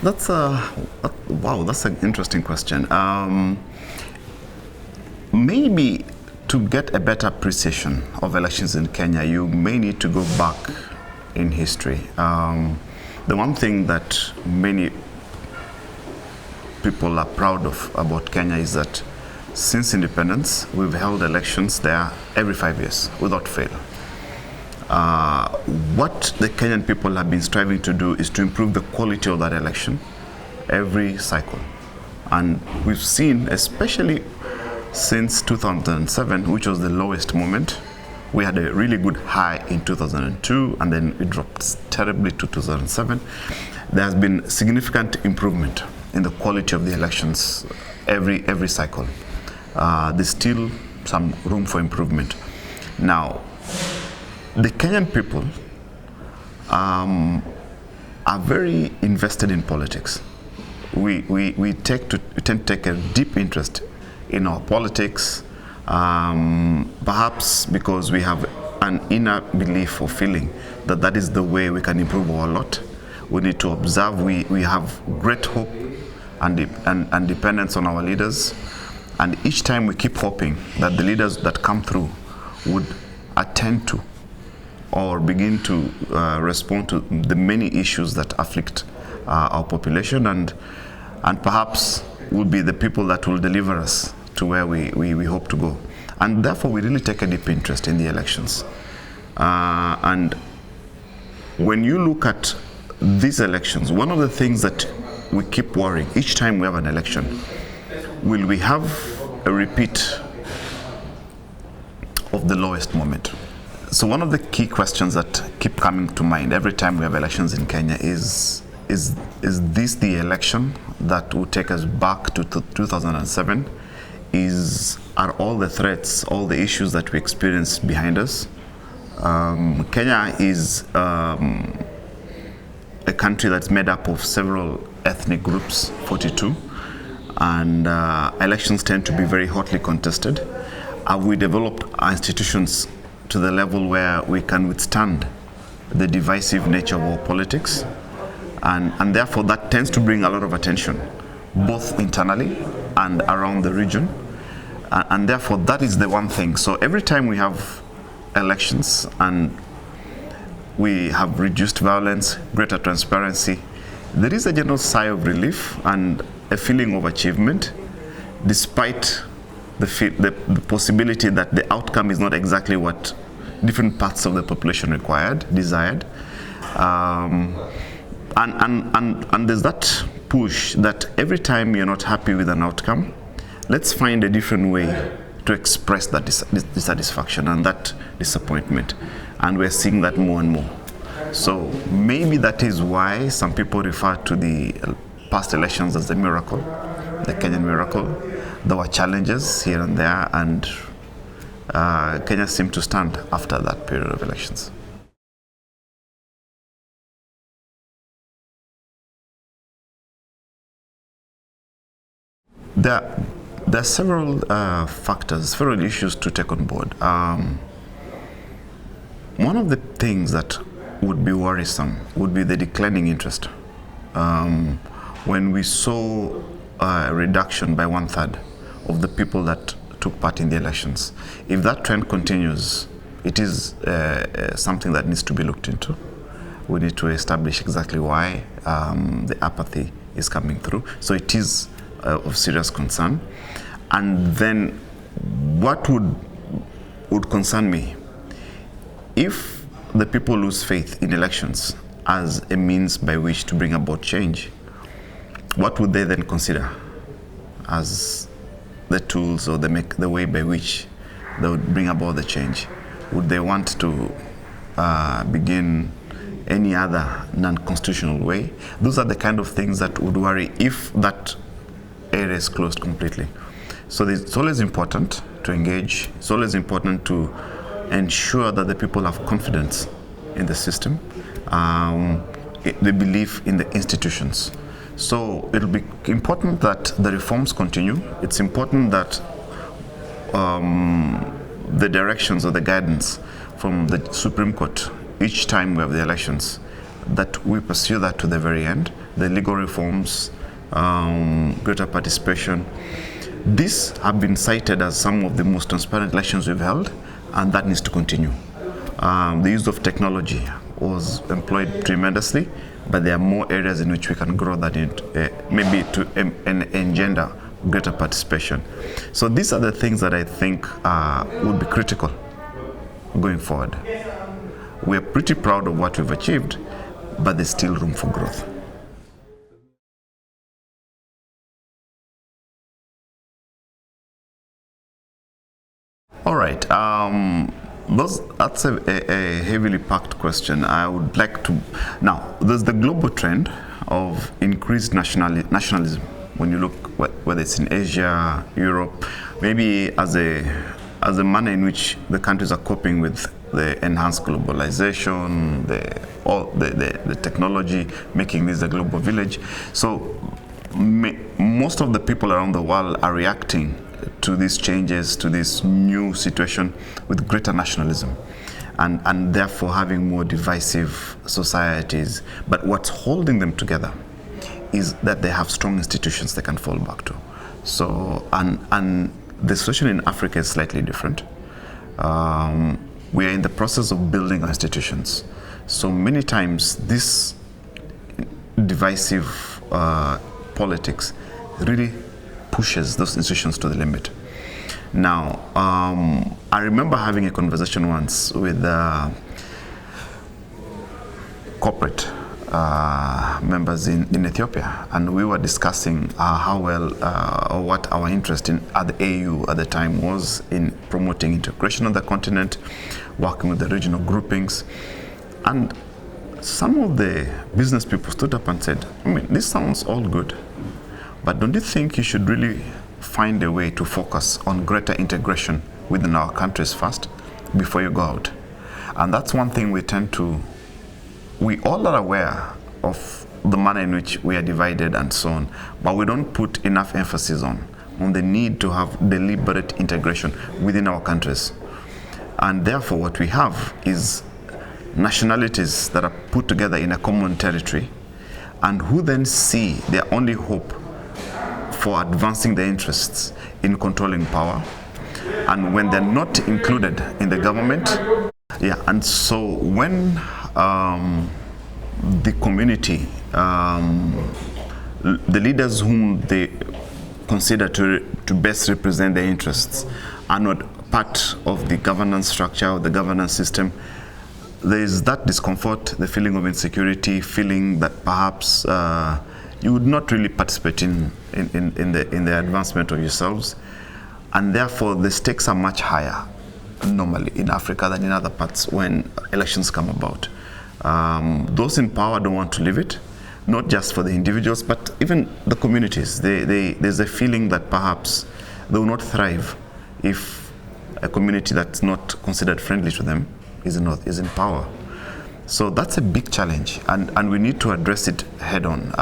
That's wow. That's an interesting question. Maybe to get a better appreciation of elections in Kenya, you may need to go back in history. The one thing that many people are proud of about Kenya is that since independence, we've held elections there every 5 years without fail. What the Kenyan people have been striving to do is to improve the quality of that election every cycle. And we've seen, especially since 2007, which was the lowest moment, we had a really good high in 2002, and then it dropped terribly to 2007. There has been significant improvement in the quality of the elections every cycle. There's still some room for improvement. Now, the Kenyan people are very invested in politics. We tend to take a deep interest in our politics, perhaps because we have an inner belief or feeling that that is the way we can improve our lot. We need to observe. We have great hope and dependence on our leaders, and each time we keep hoping that the leaders that come through would attend to or begin to respond to the many issues that afflict our population, and perhaps will be the people that will deliver us to where we hope to go. And therefore, we really take a deep interest in the elections. And when you look at these elections, one of the things that we keep worrying each time we have an election, will we have a repeat of the lowest moment? So one of the key questions that keep coming to mind every time we have elections in Kenya is this the election that will take us back to 2007? Are all the threats, all the issues that we experienced behind us? Kenya is a country that's made up of several ethnic groups, 42, and elections tend to be very hotly contested. Have we developed our institutions to the level where we can withstand the divisive nature of our politics? And therefore that tends to bring a lot of attention, both internally and around the region. And therefore that is the one thing. So every time we have elections and we have reduced violence, greater transparency, there is a general sigh of relief and a feeling of achievement, despite the possibility that the outcome is not exactly what different parts of the population desired. And there's that push that every time you're not happy with an outcome, let's find a different way to express that dissatisfaction and that disappointment. And we're seeing that more and more. So maybe that is why some people refer to the past elections as the miracle, the Kenyan miracle. There were challenges here and there, and Kenya seemed to stand after that period of elections. There are several factors, several issues to take on board. One of the things that would be worrisome would be the declining interest. When we saw a reduction by 1/3 of the people that took part in the elections, if that trend continues, it is something that needs to be looked into. We need to establish exactly why the apathy is coming through. So it is of serious concern. And then what would concern me, if the people lose faith in elections as a means by which to bring about change, what would they then consider as the tools or the way by which they would bring about the change? Would they want to begin any other non-constitutional way? Those are the kind of things that would worry if that area is closed completely. So it's always important to engage. It's always important to ensure that the people have confidence in the system, they believe in the institutions. So it'll be important that the reforms continue. It's important that the directions or the guidance from the Supreme Court each time we have the elections, that we pursue that to the very end. the legal reforms, greater participation. These have been cited as some of the most transparent elections we've held, and that needs to continue. The use of technology was employed tremendously, but there are more areas in which we can grow that maybe to engender greater participation. So these are the things that I think would be critical going forward. We're pretty proud of what we've achieved, but there's still room for growth. All right. That's a heavily packed question. I would like to... Now, there's the global trend of increased nationalism. When you look, whether it's in Asia, Europe, maybe as a manner in which the countries are coping with the enhanced globalization, the technology, making this a global village. So most of the people around the world are reacting to these changes, to this new situation with greater nationalism, and therefore having more divisive societies. But what's holding them together is that they have strong institutions they can fall back to. So, and the situation in Africa is slightly different. We are in the process of building our institutions. So many times this divisive politics really pushes those institutions to the limit. Now, I remember having a conversation once with corporate members in Ethiopia, and we were discussing how well or what our interest in at the AU at the time was in promoting integration of the continent, working with the regional groupings. And some of the business people stood up and said, I mean, this sounds all good, but don't you think you should really find a way to focus on greater integration within our countries first before you go out? And that's one thing we all are aware of the manner in which we are divided and so on, but we don't put enough emphasis on the need to have deliberate integration within our countries. And therefore what we have is nationalities that are put together in a common territory, and who then see their only hope for advancing their interests in controlling power. And when they're not included in the government, and so when the community, the leaders whom they consider to best represent their interests are not part of the governance structure or the governance system, there is that discomfort, the feeling of insecurity, feeling that perhaps you would not really participate in the advancement of yourselves, and therefore the stakes are much higher normally in Africa than in other parts when elections come about. Those in power don't want to leave it, not just for the individuals, but even the communities. There's a feeling that perhaps they will not thrive if a community that's not considered friendly to them is in power. So that's a big challenge, and we need to address it head on.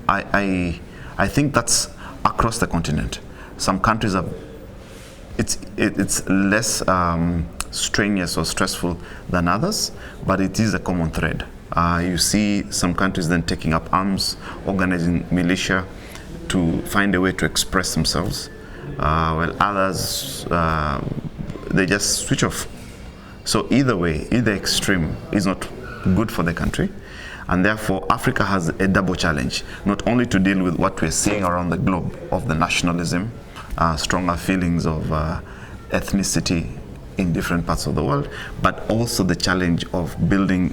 I think that's across the continent. Some countries have, it's less strenuous or stressful than others, but it is a common thread. You see some countries then taking up arms, organizing militia to find a way to express themselves, while others, they just switch off. So either way, either extreme is not good for the country, and therefore Africa has a double challenge, not only to deal with what we're seeing around the globe of the nationalism, stronger feelings of ethnicity in different parts of the world, but also the challenge of building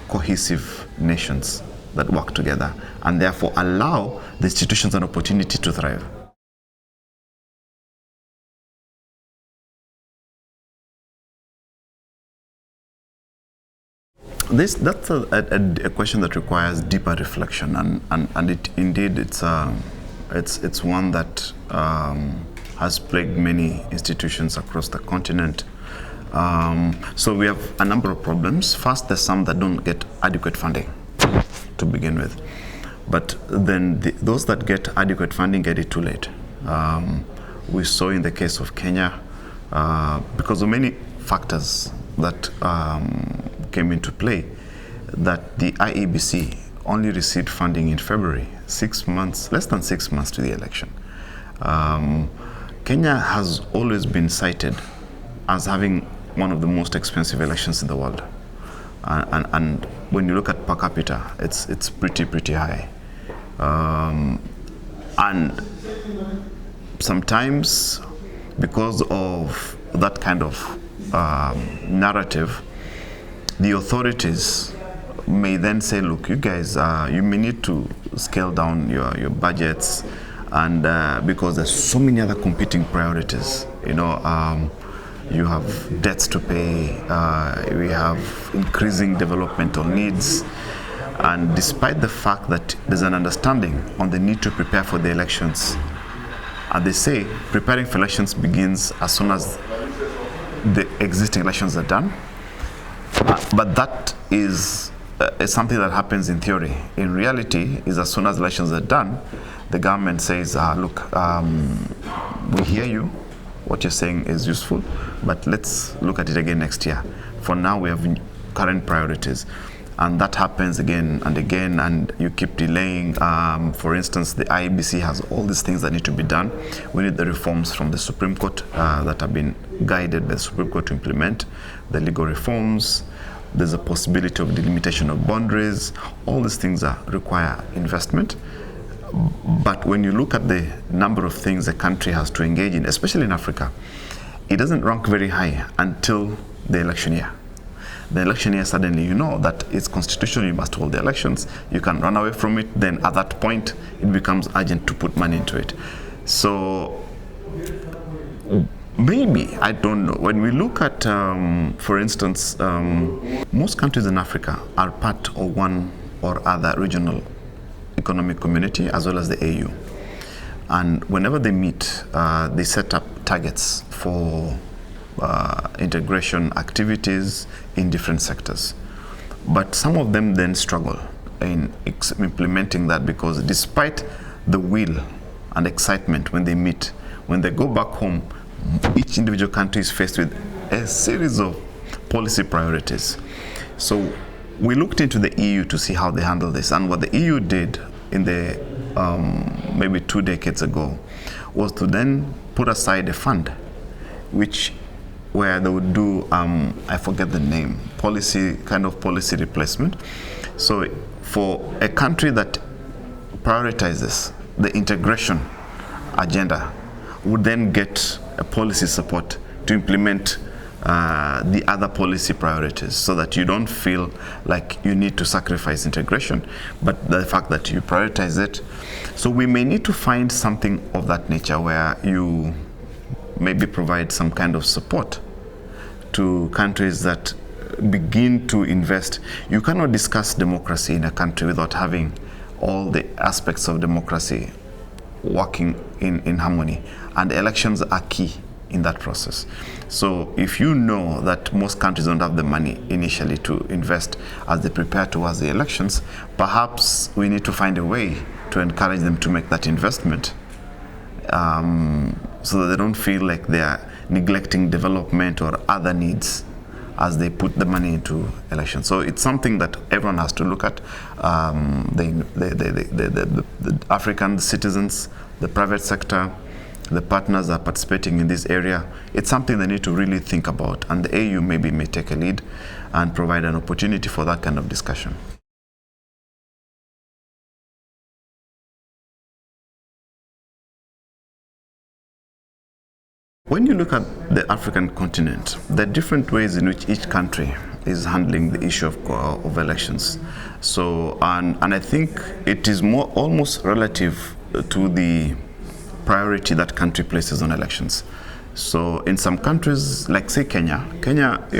cohesive nations that work together and therefore allow the institutions an opportunity to thrive. That's a question that requires deeper reflection, and it's one that has plagued many institutions across the continent. So we have a number of problems. First, there's some that don't get adequate funding to begin with, but then those that get adequate funding get it too late. We saw in the case of Kenya, because of many factors that came into play, that the IEBC only received funding in February, 6 months, less than 6 months to the election. Kenya has always been cited as having one of the most expensive elections in the world. And when you look at per capita, it's pretty high. And sometimes, because of that kind of narrative, the authorities may then say, look, you guys, you may need to scale down your budgets, and because there's so many other competing priorities. You have debts to pay, we have increasing developmental needs, and despite the fact that there's an understanding on the need to prepare for the elections, and they say preparing for elections begins as soon as the existing elections are done, but that is something that happens in theory. In reality, is as soon as elections are done, the government says, look, we hear you, what you're saying is useful, but let's look at it again next year. For now, we have current priorities. And that happens again and again, and you keep delaying. For instance, the IEBC has all these things that need to be done. We need the reforms from the Supreme Court that have been guided by the Supreme Court to implement the legal reforms. There's a possibility of delimitation of boundaries. All these things require investment. But when you look at the number of things a country has to engage in, especially in Africa, it doesn't rank very high until the election year. The election year, suddenly you know that it's constitutional, you must hold the elections, you can run away from it, then at that point it becomes urgent to put money into it. So maybe, I don't know, when we look at, for instance, most countries in Africa are part of one or other regional economic community as well as the AU. And whenever they meet, they set up targets for integration activities in different sectors. But some of them then struggle in implementing that, because despite the will and excitement when they meet, when they go back home, each individual country is faced with a series of policy priorities. So we looked into the EU to see how they handle this, and what the EU did in the maybe 2 decades ago was to then put aside a fund where they would do, I forget the name, policy replacement. So for a country that prioritizes the integration agenda would then get a policy support to implement the other policy priorities, so that you don't feel like you need to sacrifice integration, but the fact that you prioritize it. So we may need to find something of that nature, where you maybe provide some kind of support to countries that begin to invest. You cannot discuss democracy in a country without having all the aspects of democracy working in harmony, and elections are key in that process. So if you know that most countries don't have the money initially to invest as they prepare towards the elections, perhaps we need to find a way to encourage them to make that investment, so that they don't feel like they are neglecting development or other needs as they put the money into elections. So it's something that everyone has to look at. The African citizens, the private sector, the partners are participating in this area. It's something they need to really think about, and the AU maybe may take a lead and provide an opportunity for that kind of discussion. When you look at the African continent, there are different ways in which each country is handling the issue of elections. So, and I think it is almost relative to the priority that country places on elections. So in some countries, like say Kenya,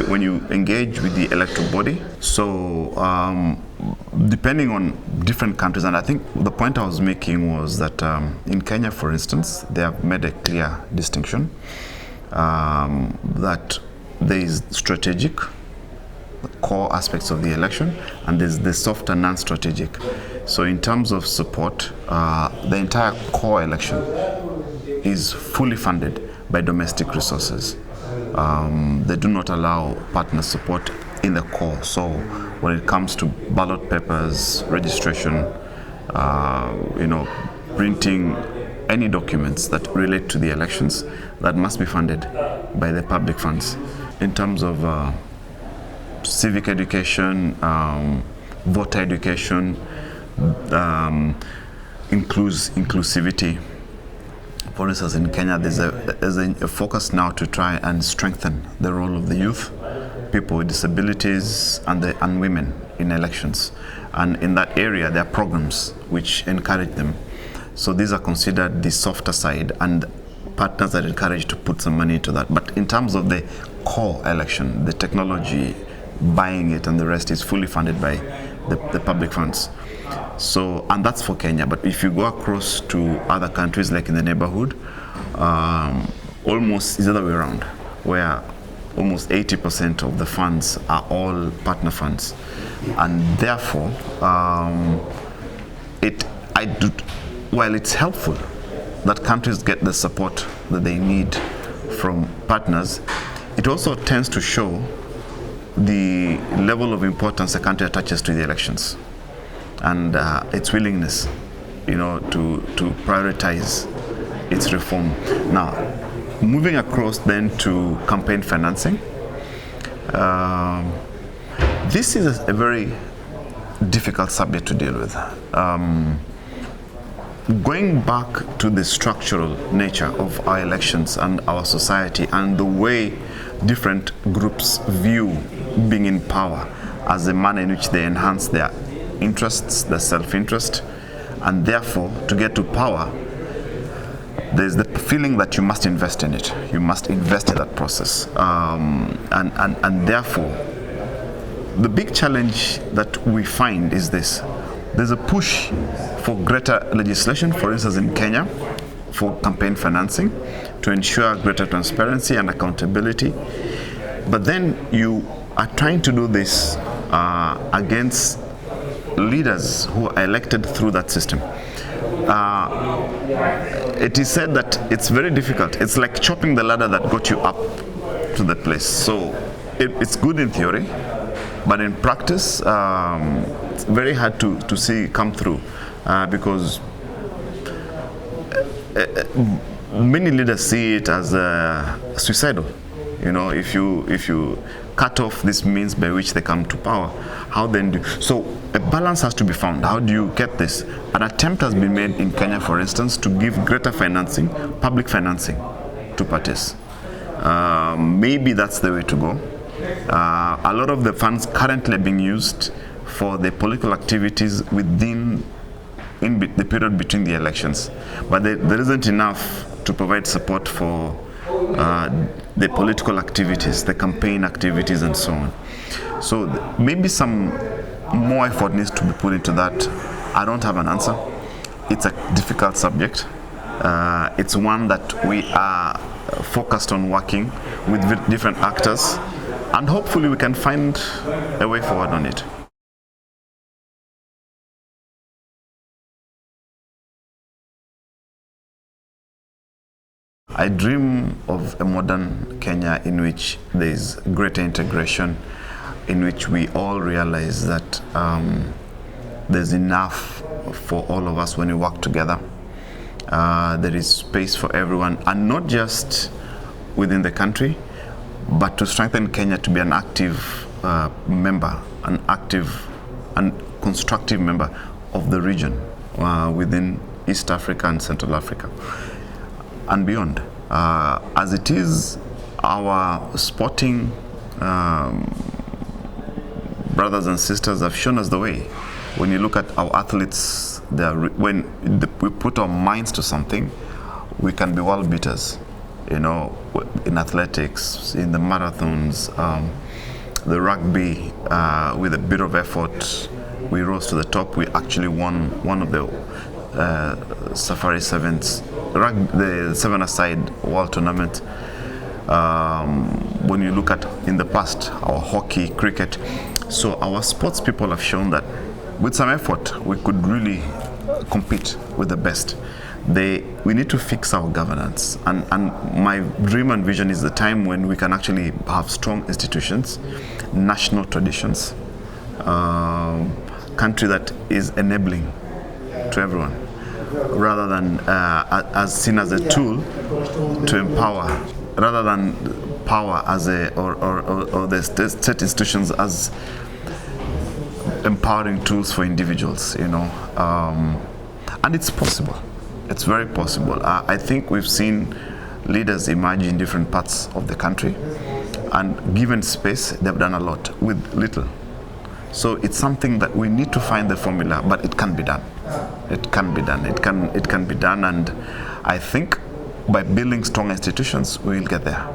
when you engage with the electoral body, so depending on different countries, and I think the point I was making was that in Kenya, for instance, they have made a clear distinction that there is strategic, core aspects of the election, and there's the soft and non-strategic. So in terms of support, the entire core election is fully funded by domestic resources. They do not allow partner support in the core. So when it comes to ballot papers, registration, printing any documents that relate to the elections, that must be funded by the public funds. In terms of civic education, voter education, inclusivity. For instance, in Kenya, there's a focus now to try and strengthen the role of the youth, people with disabilities, and women in elections. And in that area, there are programs which encourage them. So these are considered the softer side, and partners are encouraged to put some money into that. But in terms of the core election, the technology, buying it, and the rest is fully funded by the public funds. So, and that's for Kenya. But if you go across to other countries, like in the neighborhood, almost it's the other way around, where almost 80% of the funds are all partner funds, and therefore, while it's helpful that countries get the support that they need from partners, it also tends to show the level of importance a country attaches to the elections, and its willingness, to prioritize its reform. Now, moving across then to campaign financing, this is a very difficult subject to deal with. Going back to the structural nature of our elections and our society, and the way different groups view being in power as a manner in which they enhance their interests, their self-interest, and therefore, to get to power, there's the feeling that you must invest in it. You must invest in that process. And therefore, the big challenge that we find is this. There's a push for greater legislation, for instance in Kenya, for campaign financing, to ensure greater transparency and accountability. But then you are trying to do this against leaders who are elected through that system. It is said that it's very difficult. It's like chopping the ladder that got you up to the place. So it's good in theory, but in practice, it's very hard to see come through because many leaders see it as suicidal. If you cut off this means by which they come to power, how then do so? A balance has to be found. How do you get this? An attempt has been made in Kenya, for instance, to give greater financing, public financing, to parties. Maybe that's the way to go. A lot of the funds currently are being used for the political activities in the period between the elections, but there isn't enough to provide support for the political activities, the campaign activities, and so on. So maybe some more effort needs to be put into that. I don't have an answer. It's a difficult subject. It's one that we are focused on working with different actors, and hopefully we can find a way forward on it. I dream of a modern Kenya in which there is greater integration, in which we all realize that there's enough for all of us when we work together. There is space for everyone, and not just within the country, but to strengthen Kenya to be an active member, an active and constructive member of the region within East Africa and Central Africa and beyond. As it is, our sporting brothers and sisters have shown us the way. When you look at our athletes, when we put our minds to something, we can be world beaters. In athletics, in the marathons, the rugby, with a bit of effort, we rose to the top. We actually won one of the Safari Sevens, the 7-a-side world tournament. When you look at in the past, our hockey, cricket, so our sports people have shown that with some effort we could really compete with the best. we need to fix our governance. And my dream and vision is the time when we can actually have strong institutions, national traditions, country that is enabling to everyone, rather than as seen as a tool to empower, rather than power as or the state institutions as empowering tools for individuals, and it's possible. It's very possible. I think we've seen leaders emerge in different parts of the country, and given space, they've done a lot with little. So it's something that we need to find the formula, but it can be done. It can be done. It can be done, and I think by building strong institutions, we will get there.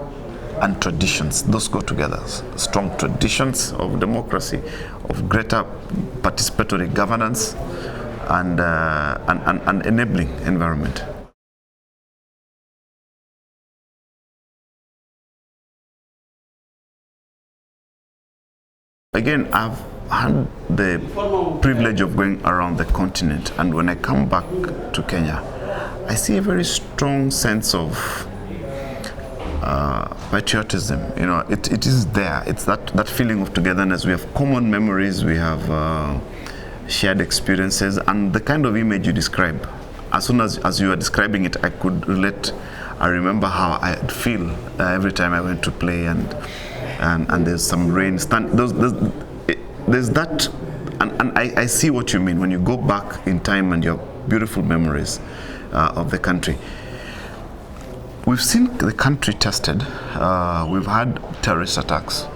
And traditions, those go together. Strong traditions of democracy, of greater participatory governance, and an enabling environment. Again, I've had the privilege of going around the continent, and when I come back to Kenya, I see a very strong sense of patriotism. It is there. It's that feeling of togetherness. We have common memories. We have shared experiences, and the kind of image you describe. As soon as you were describing it, I could relate. I remember how I'd feel every time I went to play, and there's some rain. There's that, and I see what you mean when you go back in time and your beautiful memories of the country. We've seen the country tested. We've had terrorist attacks.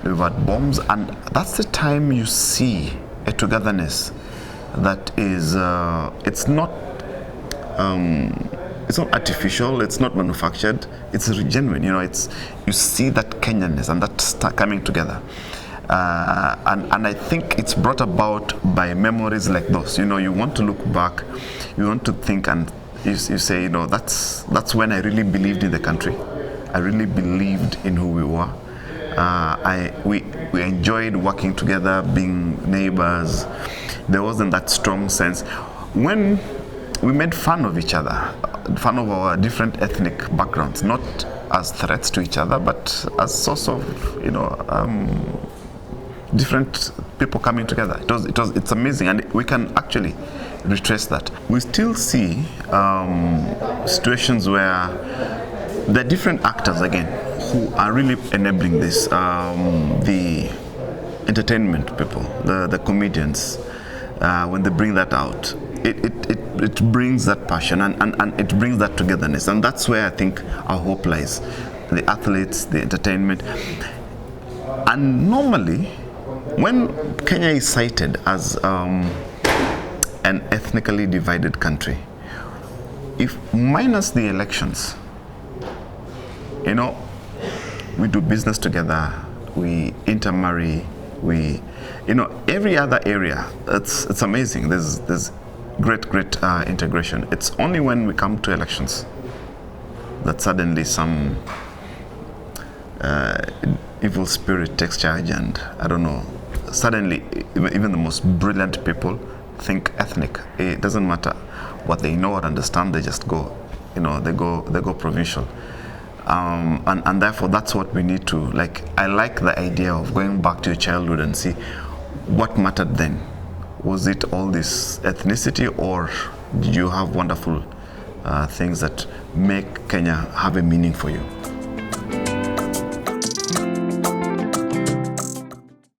We've had bombs, and that's the time you see a togetherness that is. It's not artificial. It's not manufactured. It's genuine. You see that Kenyanness and that coming together. And I think it's brought about by memories like those. You want to look back, you want to think, and you say, that's when I really believed in the country. I really believed in who we were. We enjoyed working together, being neighbors. There wasn't that strong sense. When we made fun of each other, fun of our different ethnic backgrounds, not as threats to each other, but as source of, different people coming together. It's amazing, and we can actually retrace that. We still see situations where there are different actors again who are really enabling this. The entertainment people, the comedians, when they bring that out, it brings that passion and it brings that togetherness, and that's where I think our hope lies. The athletes, the entertainment, and normally, when Kenya is cited as an ethnically divided country, if minus the elections, we do business together, we intermarry, every other area, it's amazing. There's great integration. It's only when we come to elections that suddenly some evil spirit takes charge, and I don't know, suddenly even the most brilliant people think ethnic. It doesn't matter what they know or understand, they just go, they go provincial. And therefore that's what we need to, I like the idea of going back to your childhood and see what mattered then. Was it all this ethnicity, or did you have wonderful things that make Kenya have a meaning for you?